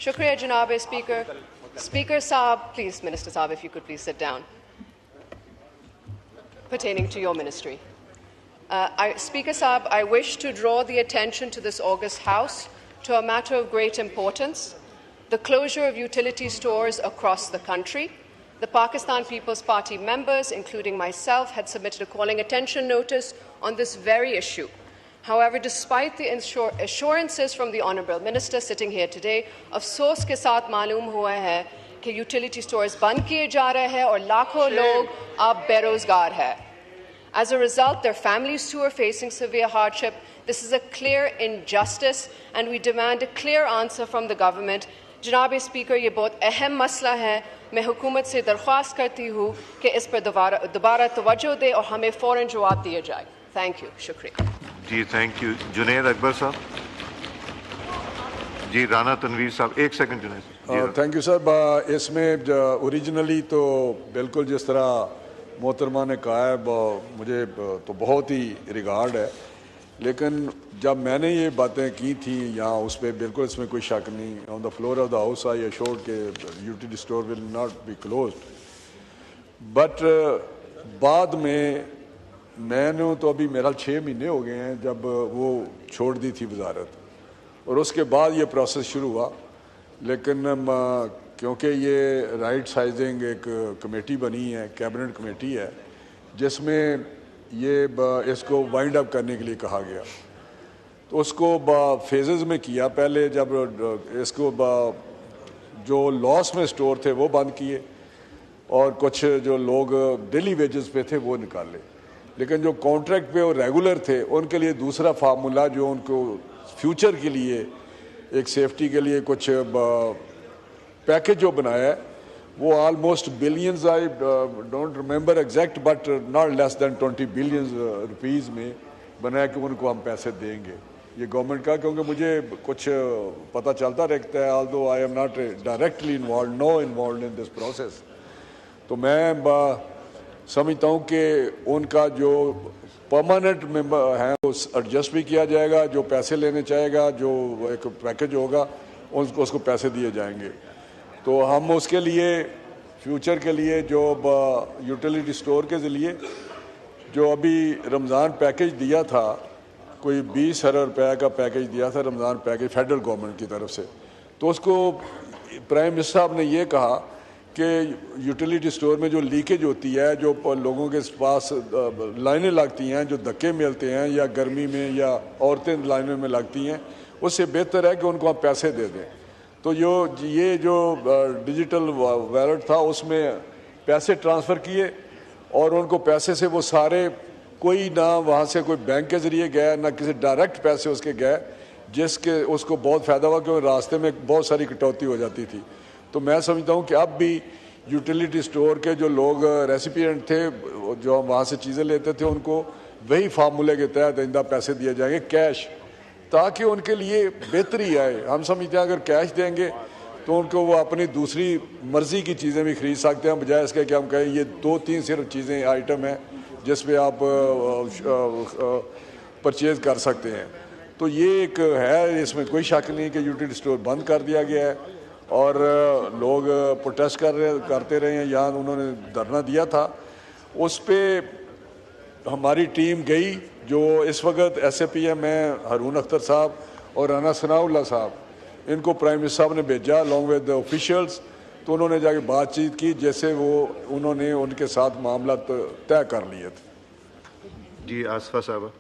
Shukriya, Janab Speaker. Speaker Saab, please, Minister Saab, if you could please sit down. Pertaining to your ministry. Speaker Saab, I wish to draw the attention to this August House to a matter of great importance, the closure of utility stores across the country. The Pakistan People's Party members, including myself, had submitted a calling attention notice on this very issue. However, despite the assurances from the Honourable Minister sitting here today, अफसोस के साथ मालूम हुआ है कि utility stores बंद किए जा रहे हैं और लाखों लोग अब बेरोजगार हैं. As a result, their families too are facing severe hardship. This is a clear injustice and we demand a clear answer from the government. जनाब स्पीकर, ये बहुत अहम मसला है. मैं हुकूमत से दरख्वास्त करती हूँ कि इस पर दोबारा तवज्जो दे और हमें फ़ौरन जवाब दिया जाए. Thank you. शुक्रिया. जी थैंक यू. जुनैद अकबर साहब. जी राना तनवीर साहब, एक second Junaid. Thank you sir. इसमें ओरिजिनली तो बिल्कुल जिस तरह मोहतरमा ने कहा है मुझे तो बहुत ही रिगार्ड है, लेकिन जब मैंने ये बातें की थी यहाँ उस पर बिल्कुल इसमें कोई शक नहीं. On the floor of the house I assured के utility store will not be closed. But बाद में मैंने तो अभी मेरा 6 महीने हो गए हैं जब वो छोड़ दी थी वजारत और उसके बाद ये प्रोसेस शुरू हुआ. लेकिन क्योंकि ये राइट साइजिंग एक कमेटी बनी है, कैबिनेट कमेटी है, जिसमें ये इसको वाइंड अप करने के लिए कहा गया, तो उसको फेजेस में किया. पहले जब इसको जो लॉस में स्टोर थे वो बंद किए और कुछ जो लोग डेली वेजेस पे थे वो निकाले. लेकिन जो कॉन्ट्रैक्ट पे और रेगुलर थे उनके लिए दूसरा फार्मूला जो उनको फ्यूचर के लिए एक सेफ्टी के लिए कुछ पैकेज जो बनाया है वो almost billions, I don't remember exact but not less than 20 billions rupees में बनाया कि उनको हम पैसे देंगे. ये गवर्नमेंट का, क्योंकि मुझे कुछ पता चलता रहता है, although I am not directly involve in this process. तो मैं समझता हूँ कि उनका जो परमानेंट मेंबर हैं वो एडजस्ट भी किया जाएगा. जो पैसे लेने चाहेगा, जो एक पैकेज होगा उसको पैसे दिए जाएंगे. तो हम उसके लिए फ्यूचर के लिए जो यूटिलिटी स्टोर के ज़रिए जो अभी रमज़ान पैकेज दिया था, कोई 20,000 रुपये का पैकेज दिया था रमज़ान पैकेज फेडरल गवर्नमेंट की तरफ से, तो उसको प्राइम मिनिस्टर साहब ने ये कहा कि यूटिलिटी स्टोर में जो लीकेज होती है, जो लोगों के पास लाइनें लगती हैं, जो धक्के मिलते हैं या गर्मी में या औरतें लाइनों में लगती हैं, उससे बेहतर है कि उनको आप पैसे दे दें. तो ये जो डिजिटल वॉलेट था उसमें पैसे ट्रांसफ़र किए और उनको पैसे से वो सारे, कोई ना वहाँ से कोई बैंक के ज़रिए गया ना किसी डायरेक्ट पैसे उसके गए, जिसके उसको बहुत फ़ायदा हुआ क्योंकि रास्ते में बहुत सारी कटौती हो जाती थी. तो मैं समझता हूँ कि अब भी यूटिलिटी स्टोर के जो लोग रेसिपिएंट थे जो हम वहाँ से चीज़ें लेते थे उनको वही फार्मूले के तहत आइंदा पैसे दिए जाएंगे कैश, ताकि उनके लिए बेहतरी आए. हम समझते हैं अगर कैश देंगे तो उनको वो अपनी दूसरी मर्ज़ी की चीज़ें भी ख़रीद सकते हैं, बजाय इसके कि हम कहें ये 2-3 सिर्फ चीज़ें आइटम हैं जिस पे आप परचेज़ कर सकते हैं. तो ये एक है, इसमें कोई शक नहीं कि यूटिलिटी स्टोर बंद कर दिया गया है और लोग प्रोटेस्ट करते रहे हैं. यहाँ उन्होंने धरना दिया था, उस पर हमारी टीम गई. जो इस वक्त SAPM में हारून अख्तर साहब और राना सनाउल्लाह साहब, इनको प्राइम मिनिस्टर साहब ने भेजा अलॉन्ग विद द ऑफिशियल्स. तो उन्होंने जाके बातचीत की, जैसे उन्होंने उनके साथ मामला तय कर लिए थे. जी आसफा साहब.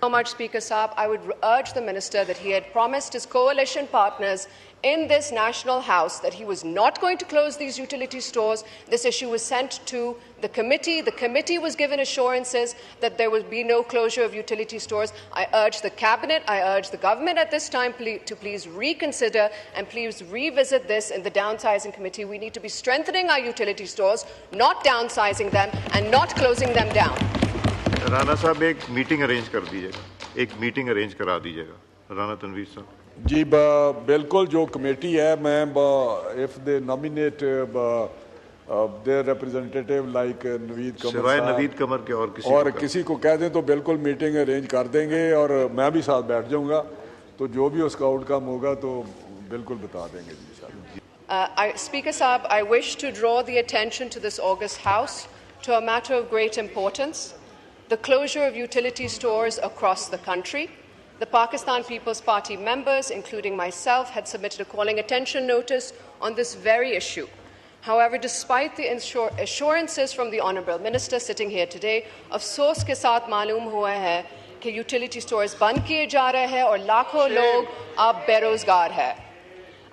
So much, Speaker Saab. I would urge the Minister that he had promised his coalition partners in this National House that he was not going to close these utility stores. This issue was sent to the committee. The committee was given assurances that there would be no closure of utility stores. I urge the Cabinet, I urge the government at this time to please reconsider and please revisit this in the downsizing committee. We need to be strengthening our utility stores, not downsizing them and not closing them down. Rana साहब एक meeting arrange कर दीजिएगा, एक meeting arrange करा दीजिएगा. राना तनवीर साहब. जी बिल्कुल. जो कमेटी है, मैं if they nominate their representative like Naveed Qamar, सिवाय नवीद कमर के और किसी को कह दें तो बिल्कुल मीटिंग अरेंज कर देंगे और मैं भी साथ बैठ जाऊंगा. तो जो भी उसका आउटकम होगा तो बिल्कुल बता देंगे जी इंशाल्लाह। Speaker Saab, I wish to draw the attention to this August House to a matter of great importance, the closure of utility stores across the country. The Pakistan People's Party members, including myself, had submitted a calling attention notice on this very issue. However, despite the assurances from the Honourable Minister sitting here today, अफसोस के साथ मालूम हुआ है कि utility stores बंद किए जा रहे हैं और लाखों लोग अब बेरोजगार हैं.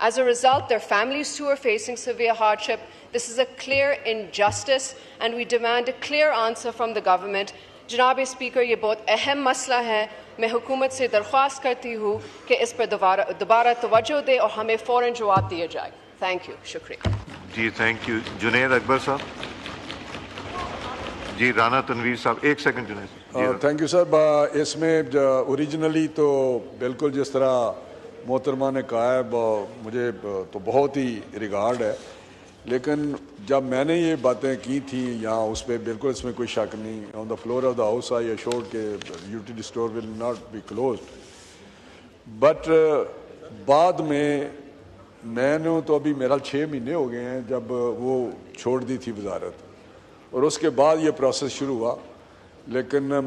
As a result, their families too are facing severe hardship. This is a clear injustice and we demand a clear answer from the government. जनाब स्पीकर, ये बहुत अहम मसला है. मैं हुकूमत से दरख्वास्त करती हूँ कि इस पर दोबारा तवज्जो दे और हमें फ़ौरन जवाब दिया जाए. थैंक यू, शुक्रिया. जी थैंक यू. जुनैद अकबर साहब. जी राना तनवीर साहब, एक second Junaid. Thank you sir. इसमें ओरिजिनली तो बिल्कुल जिस तरह मोहतरमा ने कहा है मुझे तो बहुत ही रिगार्ड है, लेकिन जब मैंने ये बातें की थी यहाँ उस पर बिल्कुल इसमें कोई शक नहीं. On the floor of the house I assured के utility store will not be closed, but बाद में मैंने तो अभी मेरा 6 महीने हो गए हैं जब वो छोड़ दी थी वजारत और उसके बाद ये प्रोसेस शुरू हुआ. लेकिन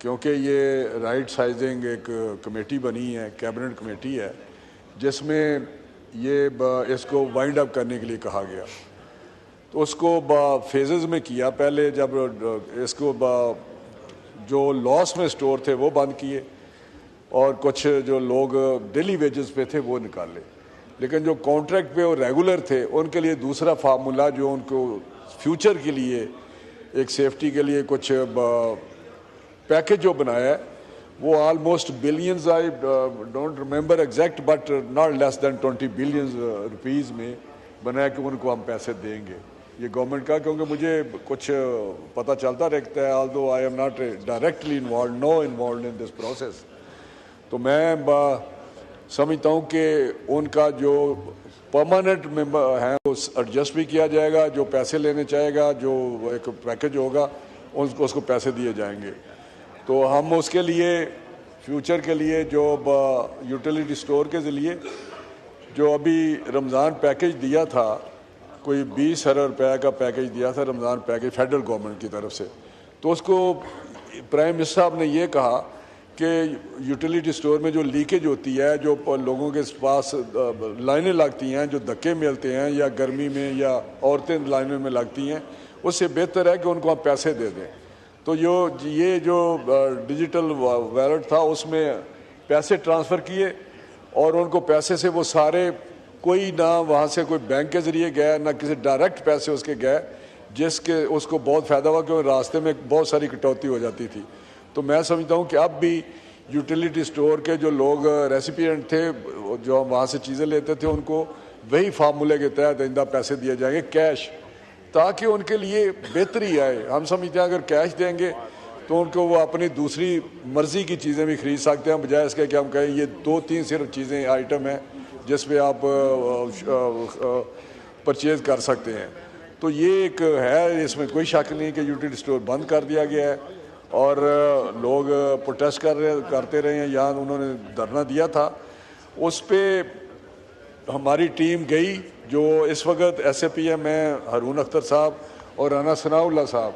क्योंकि ये राइट साइजिंग एक कमेटी बनी है, कैबिनेट कमेटी है, जिसमें ये इसको वाइंड अप करने के लिए कहा गया, तो उसको फेजेस में किया. पहले जब इसको जो लॉस में स्टोर थे वो बंद किए और कुछ जो लोग डेली वेजेस पे थे वो निकाले, लेकिन जो कॉन्ट्रैक्ट पे और रेगुलर थे उनके लिए दूसरा फार्मूला जो उनको फ्यूचर के लिए एक सेफ्टी के लिए कुछ पैकेज जो बनाया है वो almost billions, I don't remember exact but not less than 20 billions rupees में बनाया कि उनको हम पैसे देंगे ये गवर्नमेंट का. क्योंकि मुझे कुछ पता चलता रहता है, although I am not directly involve in this process, तो मैं समझता हूँ कि उनका जो परमानेंट मेंबर हैं वो एडजस्ट भी किया जाएगा. जो पैसे लेने चाहेगा, जो एक पैकेज होगा उसको पैसे दिए जाएंगे. तो हम उसके लिए फ्यूचर के लिए जो यूटिलिटी स्टोर के ज़रिए जो अभी रमज़ान पैकेज दिया था, कोई 20 अरब रुपये का पैकेज दिया था रमज़ान पैकेज फेडरल गवर्नमेंट की तरफ से, तो उसको प्राइम मिनिस्टर साहब ने ये कहा कि यूटिलिटी स्टोर में जो लीकेज होती है, जो लोगों के पास लाइनें लगती हैं, जो धक्के मिलते हैं या गर्मी में या औरतें लाइनों में लगती हैं, उससे बेहतर है कि उनको आप पैसे दे दें. तो ये जो डिजिटल वॉलेट था उसमें पैसे ट्रांसफ़र किए और उनको पैसे से वो सारे, कोई ना वहाँ से कोई बैंक के ज़रिए गया ना किसी डायरेक्ट पैसे उसके गए, जिसके उसको बहुत फ़ायदा हुआ क्योंकि रास्ते में बहुत सारी कटौती हो जाती थी. तो मैं समझता हूँ कि अब भी यूटिलिटी स्टोर के जो लोग रेसिपिएंट थे जो वहाँ से चीज़ें लेते थे उनको वही फार्मूले के तहत आइंदा पैसे दिए जाएंगे कैश, ताकि उनके लिए बेहतरी आए. हम समझते हैं अगर कैश देंगे तो उनको वो अपनी दूसरी मर्ज़ी की चीज़ें भी खरीद सकते हैं, बजाय इसके कि हम कहें ये 2-3 सिर्फ चीज़ें आइटम हैं जिस पे आप परचेज़ कर सकते हैं. तो ये एक है, इसमें कोई शक नहीं कि यूटिलिटी स्टोर बंद कर दिया गया है और लोग प्रोटेस्ट करते रहे हैं. यहाँ उन्होंने धरना दिया था, उस पर हमारी टीम गई. जो इस वक्त SAPM हैं हारून अख्तर साहब और राना सनाउल्लाह साहब,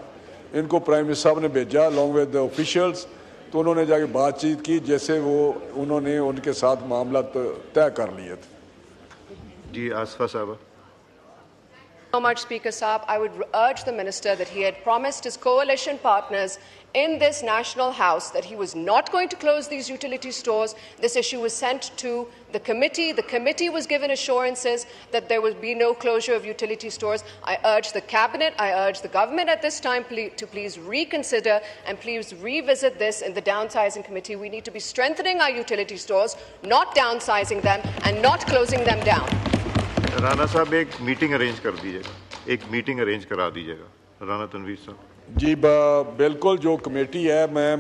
इनको प्राइम मिनिस्टर साहब ने भेजा अलॉन्ग विद द ऑफिशियल्स. तो उन्होंने जाके बातचीत की, जैसे उन्होंने उनके साथ मामला तय कर लिए थे. जी आसफा साहब. So much, Speaker Saab. I would urge the Minister that he had promised his coalition partners in this National House that he was not going to close these utility stores. This issue was sent to the committee. The committee was given assurances that there will be no closure of utility stores. I urge the Cabinet, I urge the government at this time to please reconsider and please revisit this in the downsizing committee. We need to be strengthening our utility stores, not downsizing them and not closing them down. Rana साहब एक meeting arrange कर दीजिएगा, एक meeting arrange करा दीजिएगा. राना तनवीर साहब. जी बिल्कुल, जो कमेटी है मैं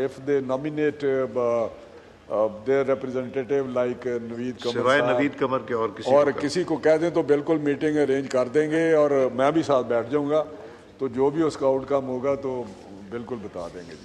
if they nominate their representative like Naveed Qamar, सिवाय नवीद कमर के और किसी को कह दें तो बिल्कुल मीटिंग अरेंज कर देंगे और मैं भी साथ बैठ जाऊंगा. तो जो भी उसका आउटकम होगा तो बिल्कुल बता देंगे.